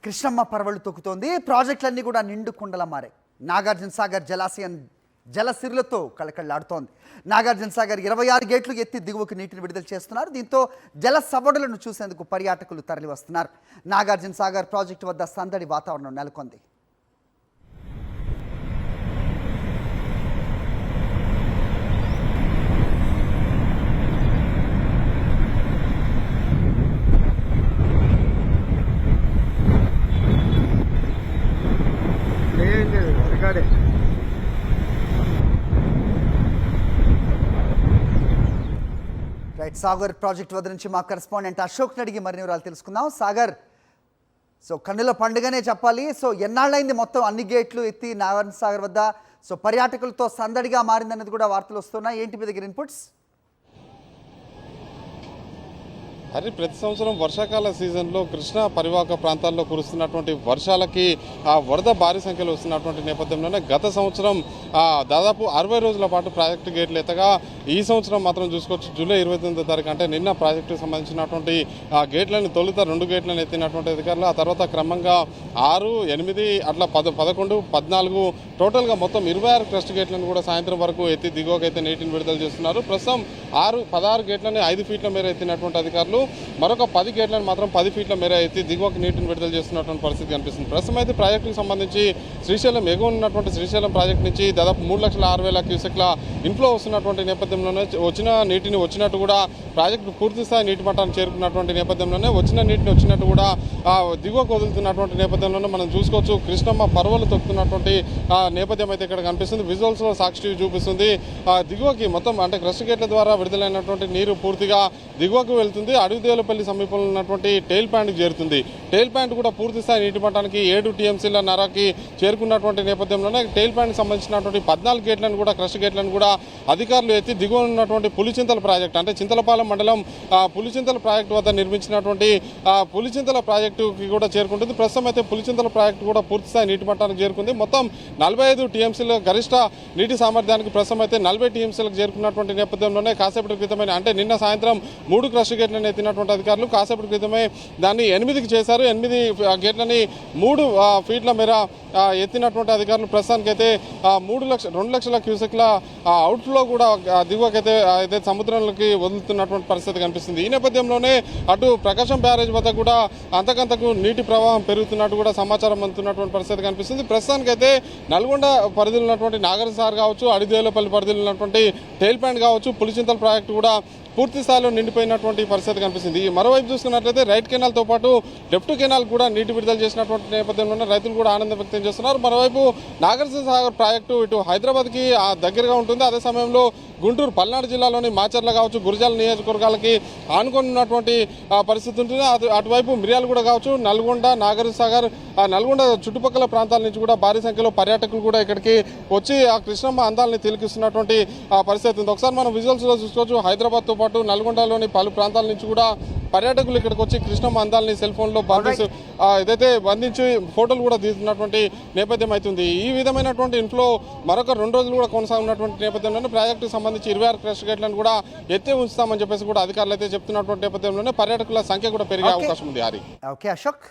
కృష్ణమ్మ పరవళ్ళు తొక్కుతోంది. ప్రాజెక్టులన్నీ కూడా నిండు కుండలా మారాయి. నాగార్జున సాగర్ జలాశయం జలసిరులతో కళకళలాడుతోంది. నాగార్జున సాగర్ 26 గేట్లు ఎత్తి దిగువకు నీటిని విడుదల చేస్తున్నారు. దీంతో జల సవడులను చూసేందుకు పర్యాటకులు తరలి వస్తున్నారు. నాగార్జున సాగర్ ప్రాజెక్టు వద్ద సందడి వాతావరణం నెలకొంది. రైట్, సాగర్ ప్రాజెక్ట్ వద్ద నుంచి మా కరెస్పాండెంట్ అశోక్ అడిగి మరిన్ని వివరాలు తెలుసుకుందాం. సాగర్, సో కన్నుల పండుగనే చెప్పాలి. సో ఎన్నాళ్ళైంది మొత్తం అన్ని గేట్లు ఎత్తి నాగార్జున సాగర్ వద్ద సో పర్యాటకులతో సందడిగా మారిందనేది కూడా వార్తలు వస్తున్నాయి. ఏంటి మీ దగ్గర ఇన్పుట్స్? అది ప్రతి సంవత్సరం వర్షాకాల సీజన్లో కృష్ణా పరివాహక ప్రాంతాల్లో కురుస్తున్నటువంటి వర్షాలకి వరద భారీ సంఖ్యలో వస్తున్నటువంటి నేపథ్యంలోనే గత సంవత్సరం దాదాపు 60 రోజుల పాటు ప్రాజెక్టు గేట్లు ఎత్తగా ఈ సంవత్సరం మాత్రం చూసుకోవచ్చు జూలై 29వ తారీఖు అంటే నిన్న ప్రాజెక్టుకు సంబంధించినటువంటి గేట్లను తొలుత 2 గేట్లను ఎత్తినటువంటి అధికారులు ఆ తర్వాత క్రమంగా 6, 8 అట్లా 11, 14 టోటల్గా మొత్తం 26 క్రస్ట్ గేట్లను కూడా సాయంత్రం వరకు ఎత్తి దిగువకైతే నీటిని విడుదల చేస్తున్నారు. ప్రస్తుతం 16 గేట్లని 5 ఫీట్ల మేర ఎత్తినటువంటి అధికారులు మరొక 10 గేట్లను మాత్రం 10 ఫీట్ల మేర ఎత్తి దిగువకు నీటిని విడుదల చేస్తున్నటువంటి పరిస్థితి కనిపిస్తుంది. ప్రస్తుతం అయితే ప్రాజెక్టుకు సంబంధించి శ్రీశైలం ఎగువ ఉన్నటువంటి శ్రీశైలం ప్రాజెక్టు నుంచి దాదాపు 3,06,000 క్యూసెక్ల ఇన్ఫ్లో వస్తున్నటువంటి నేపథ్యంలోనే వచ్చిన నీటిని వచ్చినట్టు కూడా ప్రాజెక్టు పూర్తి స్థాయి నీటి మట్టాన్ని చేరుకున్నటువంటి నేపథ్యంలోనే వచ్చిన నీటిని వచ్చినట్టు కూడా దిగువకు వదులుతున్నటువంటి నేపథ్యంలోనే మనం చూసుకోవచ్చు. కృష్ణమ్మ పర్వలు తొక్కుతున్నటువంటి నేపథ్యం అయితే ఇక్కడ కనిపిస్తుంది. విజువల్స్లో సాక్షి చూపిస్తుంది. దిగువకి మొత్తం అంటే క్రస్ట్ గేట్ల ద్వారా విడుదలైనటువంటి నీరు పూర్తిగా దిగువకు వెళ్తుంది. అడవిదేవులపల్లి సమీపంలో ఉన్నటువంటి టెయిల్ ప్యాంట్కి చేరుతుంది. టెయిల్ ప్యాంట్ కూడా పూర్తి స్థాయి నీటి మట్టానికి 7 టీఎంసీల నరకి చేరుకున్నటువంటి నేపథ్యంలోనే టెయిల్ ప్యాంట్కి సంబంధించినటువంటి 14 గేట్లను కూడా క్రస్ట్ గేట్లను కూడా అధికారులు ఎత్తి దిగువ ఉన్నటువంటి పులిచింతల ప్రాజెక్టు అంటే చింతలపాలెం మండలం పులిచింతల ప్రాజెక్టు వద్ద నిర్మించినటువంటి పులిచింతల ప్రాజెక్టుకి కూడా చేరుకుంటుంది. ప్రస్తుతం అయితే పులిచింతల ప్రాజెక్టు కూడా పూర్తి స్థాయి నీటి మట్టానికి చేరుకుంది. మొత్తం 45 టీఎంసీల గరిష్ట నీటి సామర్థ్యానికి ప్రస్తుతం అయితే 40 టీఎంసీలకు చేరుకున్నటువంటి నేపథ్యంలోనే కాసేపటి క్రితమే అంటే నిన్న సాయంత్రం 3 క్రస్ట్ గేట్లను ఎత్తినటువంటి అధికారులు కాసేపటి క్రితమే దాన్ని 8కి చేశారు. 8 గేట్లని 3 ఫీట్ల మేర ఎత్తినటువంటి అధికారులు ప్రస్తుతానికైతే 2 లక్షల క్యూసెక్ల అవుట్ఫ్లో కూడా దిగువకైతే అయితే సముద్రంలోకి వదులుతున్నటువంటి పరిస్థితి కనిపిస్తుంది. ఈ నేపథ్యంలోనే అటు ప్రకాశం బ్యారేజ్ వద్ద కూడా అంతకంతకు నీటి ప్రవాహం పెరుగుతున్నట్టు కూడా సమాచారం అందుతున్నటువంటి పరిస్థితి కనిపిస్తుంది. ప్రస్తుతానికైతే నల్గొండ పరిధిలో ఉన్నటువంటి నాగార్జున సాగర్ కావచ్చు, అడవిదేవులపల్లి పరిధిలో ఉన్నటువంటి టెయిల్ ప్యాంట్ కావచ్చు, పులిచింతల ప్రాజెక్టు కూడా పూర్తి స్థాయిలో నిండిపోయినటువంటి పరిస్థితి కనిపిస్తుంది. మరోవైపు చూసుకున్నట్లయితే రైట్ కెనాల్తో పాటు లెఫ్ట్ కెనాల్ కూడా నీటి విడుదల చేసినటువంటి నేపథ్యంలోనే రైతులు కూడా ఆనందం వ్యక్తం చేస్తున్నారు. మరోవైపు నాగార్జున సాగర్ ప్రాజెక్టు ఇటు హైదరాబాద్కి దగ్గరగా ఉంటుంది. అదే సమయంలో గుంటూరు, పల్నాడు జిల్లాలోని మాచర్ల కావచ్చు, గురజాల నియోజకవర్గాలకి ఆనుకొని ఉన్నటువంటి పరిస్థితి ఉంటుంది. అటువైపు మిర్యాలగూడ కావచ్చు, నల్గొండ, నాగార్జున సాగర్, నల్గొండ చుట్టుపక్కల ప్రాంతాల నుంచి కూడా భారీ సంఖ్యలో పర్యాటకులు కూడా ఇక్కడికి వచ్చి ఆ కృష్ణమ్మ అందాలని తిలకిస్తున్నటువంటి పరిస్థితి ఉంది. ఒకసారి మనం విజువల్స్లో చూసుకోవచ్చు. హైదరాబాద్తో పాటు నల్గొండలోని పలు ప్రాంతాల నుంచి కూడా పర్యాటకులు ఇక్కడికి వచ్చి కృష్ణమ్మ అందాలని సెల్ ఫోన్లో ఏదైతే బంధించి ఫోటోలు కూడా తీస్తున్నటువంటి నేపథ్యం అవుతుంది. ఈ విధమైనటువంటి ఇన్ఫ్లో మరొక 2 రోజులు కూడా కొనసాగుతున్నటువంటి నేపథ్యంలోనే ప్రాజెక్టుకు సంబంధించి 26 క్రస్ట్ గేట్లను కూడా ఎత్తే ఉంచుతామని చెప్పేసి కూడా అధికారులు అయితే చెప్తున్నటువంటి నేపథ్యంలోనే పర్యాటకుల సంఖ్య కూడా పెరిగే అవకాశం ఉంది. ఓకే అశోక్.